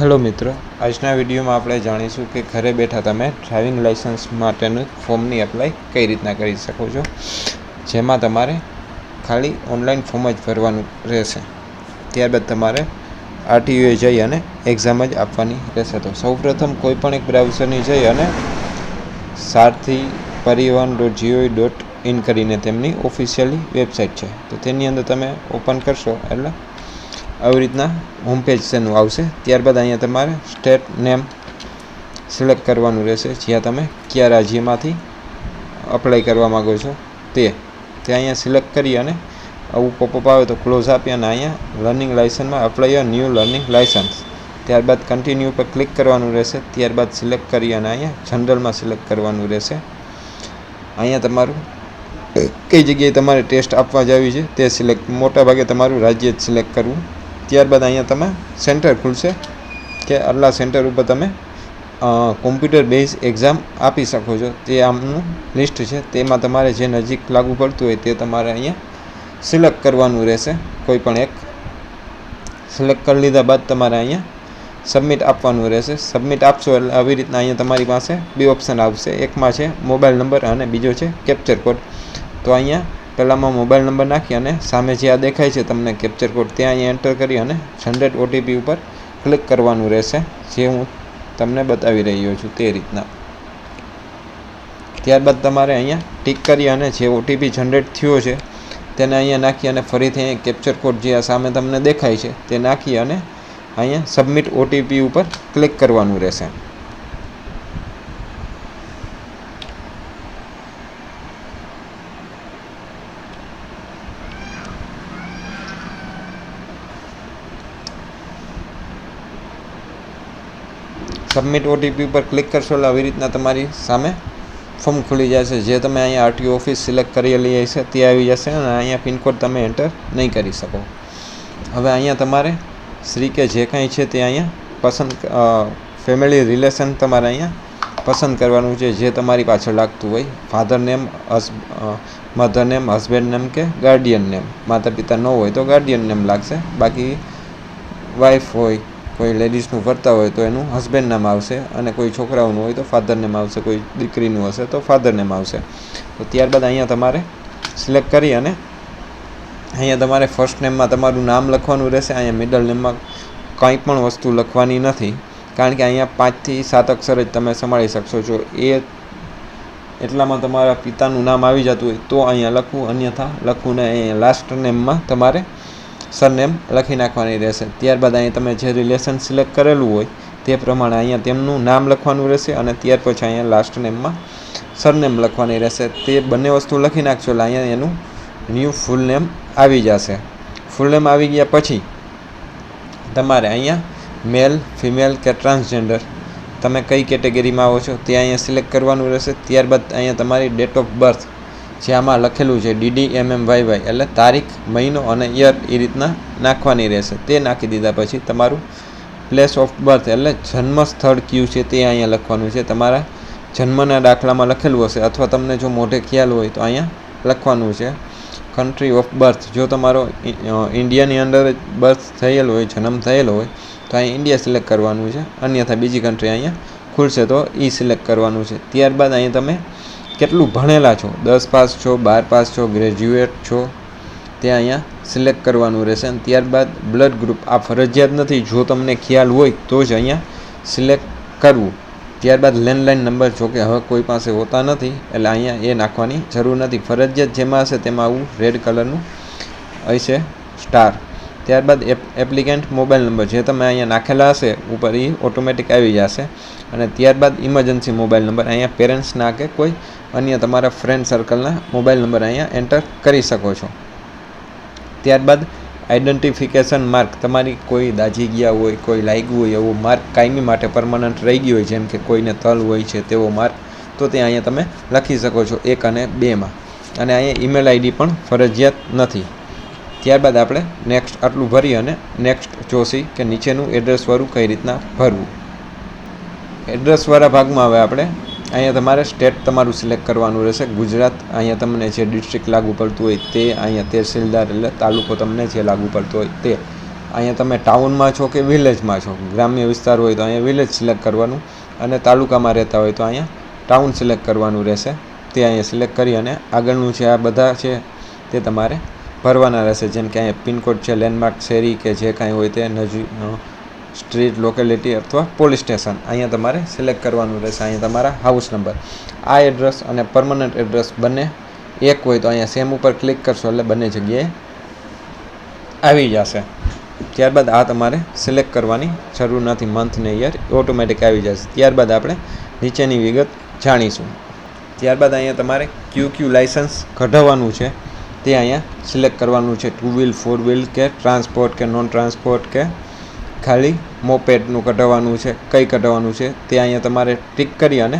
Hello મિત્રો, આજના વિડીયોમાં આપણે જાણીશું કે ઘરે બેઠા તમે ડ્રાઇવિંગ લાઇસન્સ માટેનું ફોર્મની એપ્લાય કઈ રીતના કરી શકો છો, જેમાં તમારે ખાલી ઓનલાઈન ફોર્મ જ ભરવાનું રહેશે. ત્યારબાદ તમારે આરટીઓએ જઈ અને એક્ઝામ જ આપવાની રહેશે. તો સૌપ્રથમ કોઈપણ એક બ્રાઉઝરની જઈ અને સારથી પરિવહન.gov.in કરીને તેમની ઓફિશિયલી વેબસાઇટ છે, તો તેની અંદર તમે ઓપન કરશો એટલે આવી રીતના હોમ પેજ તેનું આવશે. ત્યારબાદ અહીંયા તમારે સ્ટેટ નેમ સિલેક્ટ કરવાનું રહેશે, જ્યાં તમે કયા રાજ્યમાંથી અપ્લાય કરવા માગો છો તે અહીંયા સિલેક્ટ કરી અને આવું પોપઅપ આવે તો ક્લોઝ આપી અને અહીંયા લર્નિંગ લાઇસન્સમાં apply a new learning licence. ત્યારબાદ કન્ટિન્યુ પર ક્લિક કરવાનું રહેશે. ત્યારબાદ સિલેક્ટ કરી અને અહીંયા જનરલમાં સિલેક્ટ કરવાનું રહેશે. અહીંયા તમારું કઈ જગ્યાએ તમારે ટેસ્ટ આપવા જવી છે તે સિલેક્ટ, મોટા ભાગે તમારું રાજ્ય જ સિલેક્ટ કરવું. ત્યારબાદ અહીંયા તમે સેન્ટર ખુલશે કે આટલા સેન્ટર ઉપર તમે કોમ્પ્યુટર બેઝ એક્ઝામ આપી શકો છો. તે આમનું લિસ્ટ છે, તેમાં તમારે જે નજીક લાગુ પડતું હોય તે તમારે અહીંયા સિલેક્ટ કરવાનું રહેશે. કોઈ પણ એક સિલેક્ટ કરી લીધા બાદ તમારે અહીંયા સબમિટ આપવાનું રહેશે. સબમિટ આપશો એટલે આવી રીતના અહીંયા તમારી પાસે બે ઓપ્શન આવશે. એકમાં છે મોબાઈલ નંબર અને બીજો છે કેપ્ચર કોડ. તો અહીંયા પહેલાંમાં મોબાઈલ નંબર નાખી અને સામે જે આ દેખાય છે તમને કેપ્ચર કોડ, ત્યાં અહીંયા એન્ટર કરી અને જનરેટ ઓટીપી ઉપર ક્લિક કરવાનું રહેશે, જે હું તમને બતાવી રહ્યો છું તે રીતના. ત્યારબાદ તમારે અહીંયા ટિક કરી અને જે ઓટીપી જનરેટ થયો છે તેને અહીંયા નાખી અને ફરીથી અહીંયા કેપ્ચર કોડ જે આ સામે તમને દેખાય છે તે નાખી અને અહીંયા સબમિટ ઓટીપી ઉપર ક્લિક કરવાનું રહેશે. સબમિટ ઓટીપી ઉપર ક્લિક કરશો એટલે આવી રીતના તમારી સામે ફોર્મ ખુલી જશે. જે તમે અહીંયા આરટીઓ ઓફિસ સિલેક્ટ કરેલી હશે તે આવી જશે અને અહીંયા પિનકોડ તમે એન્ટર નહીં કરી શકો. હવે અહીંયા તમારે શ્રી કે જે કાંઈ છે તે અહીંયા પસંદ, ફેમિલી રિલેશન તમારે અહીંયા પસંદ કરવાનું છે, જે તમારી પાછળ લાગતું હોય. Father name, mother name, husband name કે ગાર્ડિયન નેમ. માતા પિતા ન હોય તો ગાર્ડિયન નેમ લાગશે. બાકી વાઈફ હોય, કોઈ લેડીઝનું કરતા હોય તો એનું હસબન્ડ નામ આવશે, અને કોઈ છોકરાઓનું હોય તો ફાધર નેમ આવશે, કોઈ દીકરીનું હશે તો ફાધર નેમ આવશે. તો ત્યારબાદ અહીંયા તમારે સિલેક્ટ કરી અને અહીંયા તમારે ફર્સ્ટ નેમમાં તમારું નામ લખવાનું રહેશે. અહીંયા મિડલ નેમમાં કંઈ પણ વસ્તુ લખવાની નથી, કારણ કે અહીંયા 5 થી 7 અક્ષર જ તમે સંભાળી શકશો છો. એટલામાં તમારા પિતાનું નામ આવી જતું હોય તો અહીંયા લખવું, અન્યથા લખવું ને. અહીંયા લાસ્ટ નેમમાં તમારે સરનેમ લખી નાખવાની રહેશે. ત્યારબાદ અહીંયા તમે જે રિલેશન સિલેક્ટ કરેલું હોય તે પ્રમાણે અહીંયા તેમનું નામ લખવાનું રહેશે, અને ત્યાર પછી અહીંયા લાસ્ટ નેમમાં સરનેમ લખવાની રહેશે. તે બંને વસ્તુ લખી નાખશો એટલે અહીંયા એનું ન્યૂ ફૂલ નેમ આવી જશે. ફૂલ નેમ આવી ગયા પછી તમારે અહીંયા મેલ, ફિમેલ કે ટ્રાન્સજેન્ડર તમે કઈ કેટેગરીમાં આવો છો તે અહીંયા સિલેક્ટ કરવાનું રહેશે. ત્યારબાદ અહીંયા તમારી ડેટ ઓફ બર્થ જે આમાં લખેલું છે DDMMYY એટલે તારીખ, મહિનો અને યર એ રીતના નાખવાની રહેશે. તે નાખી દીધા પછી તમારું પ્લેસ ઓફ બર્થ એટલે જન્મ સ્થળ કયું છે તે અહીંયા લખવાનું છે. તમારા જન્મના દાખલામાં લખેલું હશે, અથવા તમને જો મોઢે ખ્યાલ હોય તો અહીંયા લખવાનું છે. કન્ટ્રી ઓફ બર્થ, જો તમારો ઇન્ડિયાની અંદર બર્થ થયેલો હોય, જન્મ થયેલો હોય તો અહીંયા ઇન્ડિયા સિલેક્ટ કરવાનું છે, અન્યથા બીજી કન્ટ્રી અહીંયા ખુલશે તો એ સિલેક્ટ કરવાનું છે. ત્યારબાદ અહીંયા તમે કેટલું ભણેલા છો, 10 પાસ છો, 12 પાસ છો, ગ્રેજ્યુએટ છો, તે અહીંયા સિલેક્ટ કરવાનું રહેશે. અને ત્યારબાદ બ્લડ ગ્રુપ, આ ફરજિયાત નથી, જો તમને ખ્યાલ હોય તો જ અહીંયા સિલેક્ટ કરવું. ત્યારબાદ લેન્ડલાઇન નંબર, જો કે હવે કોઈ પાસે હોતા નથી એટલે અહીંયા એ નાખવાની જરૂર નથી. ફરજિયાત જેમાં હશે તેમાં આવું રેડ કલરનું હશે સ્ટાર. ત્યારબાદ એપ્લિકેન્ટ મોબાઈલ નંબર, જે તમે અહીંયા નાખેલા હશે ઉપર એ ઓટોમેટિક આવી જશે. અને ત્યારબાદ ઇમરજન્સી મોબાઈલ નંબર, અહીંયા પેરેન્ટ્સના કે કોઈ અન્ય તમારા ફ્રેન્ડ સર્કલના મોબાઈલ નંબર અહીંયા એન્ટર કરી શકો છો. ત્યારબાદ આઈડેન્ટિફિકેશન માર્ક, તમારી કોઈ દાજી ગયા હોય, કોઈ લાગ્યું હોય એવો માર્ક કાયમી માટે પરમનન્ટ રહી ગયો હોય, જેમ કે કોઈને તલ હોય છે તેવો માર્ક, તો તે અહીંયા તમે લખી શકો છો 1 અને 2માં. અને અહીંયા ઈમેલ આઈડી પણ ફરજિયાત નથી. ત્યારબાદ આપણે નેક્સ્ટ આટલું ભરી અને નેક્સ્ટ જોશી કે નીચેનું એડ્રેસવાળું કઈ રીતના ભરવું. એડ્રેસવાળા ભાગમાં હવે આપણે અહીંયા તમારે સ્ટેટ તમારું સિલેક્ટ કરવાનું રહેશે. ગુજરાત, અહીંયા તમને જે ડિસ્ટ્રિક્ટ લાગુ પડતું હોય તે, અહીંયા તહેસીલદાર એટલે તાલુકો તમને જે લાગુ પડતો હોય તે, અહીંયા તમે ટાઉનમાં છો કે વિલેજમાં છો, ગ્રામ્ય વિસ્તાર હોય તો અહીંયા વિલેજ સિલેક્ટ કરવાનું, અને તાલુકામાં રહેતા હોય તો અહીંયા ટાઉન સિલેક્ટ કરવાનું રહેશે. તે અહીંયા સિલેક્ટ કરી અને આગળનું છે આ બધા છે તે તમારે ભરવાના રહેશે. જેમ કે અહીંયા પિનકોડ છે, લેન્ડમાર્ક, શેરી કે જે કાંઈ હોય તે, નજીક સ્ટ્રીટ, લોકેલિટી અથવા પોલીસ સ્ટેશન અહીંયા તમારે સિલેક્ટ કરવાનું રહેશે. અહીંયા તમારા હાઉસ નંબર, આ એડ્રેસ અને પરમનન્ટ એડ્રેસ બંને એક હોય તો અહીંયા સેમ ઉપર ક્લિક કરશો એટલે બંને જગ્યાએ આવી જશે. ત્યારબાદ આ તમારે સિલેક્ટ કરવાની જરૂર નથી, મંથ ને યર ઓટોમેટિક આવી જશે. ત્યારબાદ આપણે નીચેની વિગત જાણીશું. ત્યારબાદ અહીંયા તમારે ક્યુ લાઇસન્સ કઢાવવાનું છે તે અહીંયા સિલેક્ટ કરવાનું છે. 2 વ્હીલ, 4 વ્હીલ કે ટ્રાન્સપોર્ટ કે નોન ટ્રાન્સપોર્ટ કે ખાલી મોપેડનું કઢાવવાનું છે, કઈ કઢાવવાનું છે તે અહીંયા તમારે ટિક કરી અને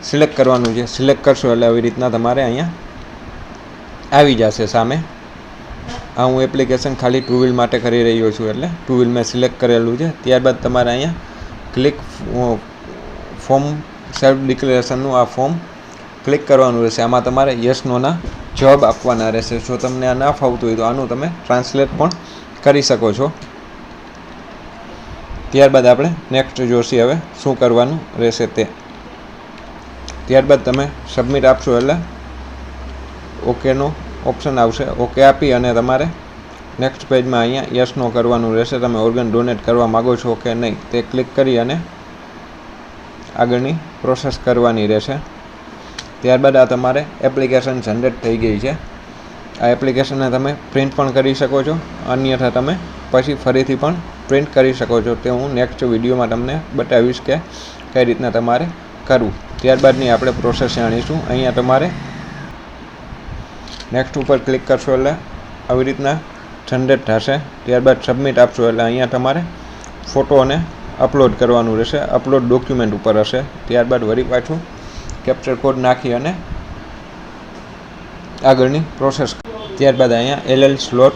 સિલેક્ટ કરવાનું છે. સિલેક્ટ કરશો એટલે આવી રીતના તમારે અહીંયા આવી જશે સામે. આ હું એપ્લિકેશન ખાલી 2 વ્હીલ માટે કરી રહ્યો છું એટલે 2 વ્હીલ મેં સિલેક્ટ કરેલું છે. ત્યારબાદ તમારે અહીંયા ક્લિક ફોર્મ સેલ્ફ ડિક્લેરેશનનું આ ફોર્મ ક્લિક કરવાનું રહેશે. આમાં તમારે યસ નોના જવાબ આપવાના રહેશે. જો તમને આ ના ફાવતું હોય તો આનું તમે ટ્રાન્સલેટ પણ કરી શકો છો. ત્યારબાદ આપણે નેક્સ્ટ જોશી હવે શું કરવાનું રહેશે તે. ત્યારબાદ તમે સબમિટ આપશો એટલે ઓકેનો ઓપ્શન આવશે. ઓકે આપી અને તમારે નેક્સ્ટ પેજમાં અહીંયા યસ નો કરવાનું રહેશે. તમે ઓર્ગન ડોનેટ કરવા માગો છો કે નહીં તે ક્લિક કરી અને આગળની પ્રોસેસ કરવાની રહેશે. ત્યારબાદ આ તમારે એપ્લિકેશન જનરેટ થઈ ગઈ છે. આ એપ્લિકેશનને તમે પ્રિન્ટ પણ કરી શકો છો, અન્યથા તમે પછી ફરીથી પણ પ્રિન્ટ કરી શકો છો. તે હું નેક્સ્ટ વિડીયોમાં તમને બતાવીશ કે કઈ રીતના તમારે કરવું. ત્યારબાદની આપણે પ્રોસેસ જાણીશું. અહીંયા તમારે નેક્સ્ટ ઉપર ક્લિક કરશો એટલે આવી રીતના જનરેટ થશે. ત્યારબાદ સબમિટ આપશો એટલે અહીંયા તમારે ફોટોને અપલોડ કરવાનું રહેશે. અપલોડ ડોક્યુમેન્ટ ઉપર હશે. ત્યારબાદ વળી પાછું કેપ્ચર કોડ નાખી અને આગળની પ્રોસેસ. ત્યારબાદ અહીંયા LL સ્લોટ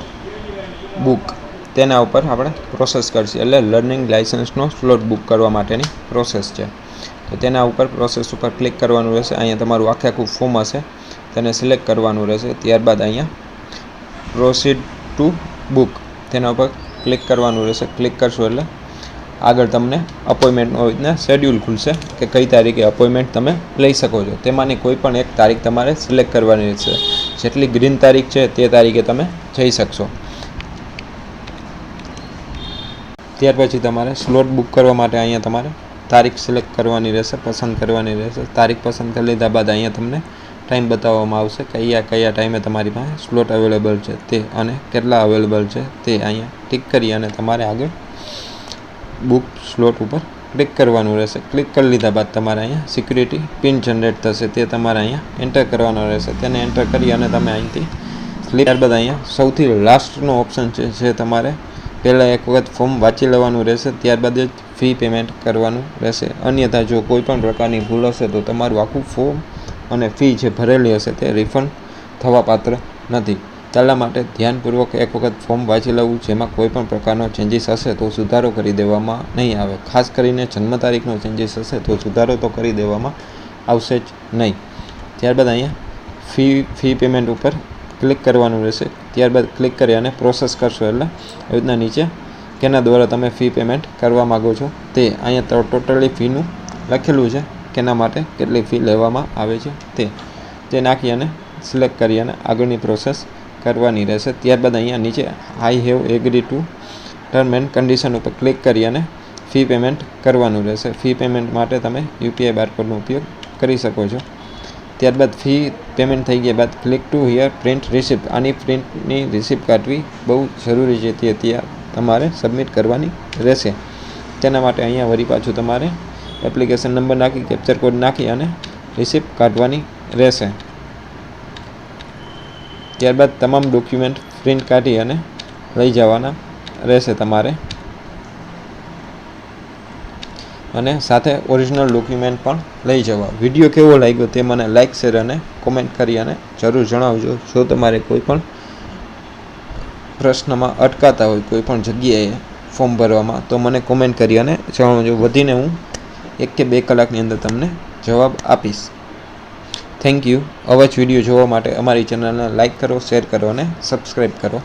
બુક તેના ઉપર આપણે પ્રોસેસ કરશે. એટલે લર્નિંગ લાઇસન્સનો સ્લોટ બુક કરવા માટેની પ્રોસેસ છે. તો તેના ઉપર પ્રોસેસ ઉપર ક્લિક કરવાનું રહેશે. અહીંયા તમારું આખું ફોર્મ હશે તેને સિલેક્ટ કરવાનું રહેશે. ત્યારબાદ અહીંયા પ્રોસીડ ટુ બુક તેના ઉપર ક્લિક કરવાનું રહેશે. ક્લિક કરશો એટલે આગળ તમને અપોઇન્ટમેન્ટનો રીતના શેડ્યુલ ખુલશે કે કઈ તારીખે અપોઇન્ટમેન્ટ તમે લઈ શકો છો. તેમાંની કોઈ પણ એક તારીખ તમારે સિલેક્ટ કરવાની રહેશે. જેટલી ગ્રીન તારીખ છે તે તારીખે તમે જઈ શકશો. ત્યાર પછી તમારે સ્લોટ બુક કરવા માટે અહીંયા તમારે તારીખ સિલેક્ટ કરવાની રહેશે, પસંદ કરવાની રહેશે. તારીખ પસંદ કરી લીધા બાદ અહીંયા તમને ટાઈમ બતાવવામાં આવશે કયા ટાઈમે તમારી પાસે સ્લોટ અવેલેબલ છે તે અને કેટલા અવેલેબલ છે તે અહીંયા ટિક કરી અને તમારે આગળ બુક સ્લોટ ઉપર ક્લિક કરવાનું રહેશે. ક્લિક કરી લીધા બાદ તમારે અહીંયા સિક્યુરિટી પિન જનરેટ થશે તે તમારે અહીંયા એન્ટર કરવાનો રહેશે. તેને એન્ટર કરી અને તમે અહીંથી ત્યારબાદ અહીંયા સૌથી લાસ્ટનો ઓપ્શન છે જે તમારે પહેલાં એક વખત ફોર્મ વાંચી લેવાનું રહેશે. ત્યારબાદ જ ફી પેમેન્ટ કરવાનું રહેશે. અન્યથા જો કોઈ પણ પ્રકારની ભૂલ હશે તો તમારું આખું ફોર્મ અને ફી જે ભરેલી હશે તે રિફંડ થવા પાત્ર નથી. તેના માટે ધ્યાનપૂર્વક એક વખત ફોર્મ વાંચી લેવું. જેમાં કોઈ પણ પ્રકારનો ચેન્જીસ હશે તો સુધારો કરી દેવામાં નહીં આવે. ખાસ કરીને જન્મ તારીખનો ચેન્જીસ હશે તો સુધારો તો કરી દેવામાં આવશે જ નહીં. ત્યારબાદ અહીંયા ફી પેમેન્ટ ઉપર ક્લિક કરવાનું રહેશે. ત્યારબાદ ક્લિક કરી અને પ્રોસેસ કરશો એટલે આવી રીતના નીચે કેના દ્વારા તમે ફી પેમેન્ટ કરવા માગો છો તે અહીંયા ટોટલી ફીનું લખેલું છે, કેના માટે કેટલી ફી લેવામાં આવે છે તે નાખી અને સિલેક્ટ કરી અને આગળની પ્રોસેસ કરવાની રહેશે. ત્યારબાદ અહીંયા નીચે I have agri two term and condition ઉપર ક્લિક કરી અને ફી પેમેન્ટ કરવાનું રહેશે. ફી પેમેન્ટ માટે તમે UPI બારકોડનો ઉપયોગ કરી શકો છો. ત્યારબાદ ફી પેમેન્ટ થઈ ગયા બાદ click two here print receipt. આની પ્રિન્ટની રિસિપ્ટ કાઢવી બહુ જરૂરી છે. તે ત્યાં તમારે સબમિટ કરવાની રહેશે. તેના માટે અહીંયા વળી પાછું તમારે એપ્લિકેશન નંબર નાખી કેપ્ચર કોડ નાખી અને રિસિપ્ટ કાઢવાની રહેશે. ત્યારબાદ તમામ ડોક્યુમેન્ટ પ્રિન્ટ કાઢી અને લઈ જવાના રહેશે તમારે, અને સાથે ઓરિજિનલ ડોક્યુમેન્ટ પણ લઈ જવા. વિડીયો કેવો લાગ્યો તે મને લાઇક, શેર અને કોમેન્ટ કરી અને જરૂર જણાવજો. જો તમારે કોઈ પણ પ્રશ્નમાં અટકાતા હોય કોઈ પણ જગ્યાએ ફોર્મ ભરવામાં તો મને કોમેન્ટ કરી અને જણાવજો. વધીને હું 1 કે 2 કલાકની અંદર તમને જવાબ આપીશ. Thank you. આવા જ વિડીયો જોવા માટે અમારી ચેનલને લાઇક કરો, શેર કરો અને સબસ્ક્રાઈબ કરો.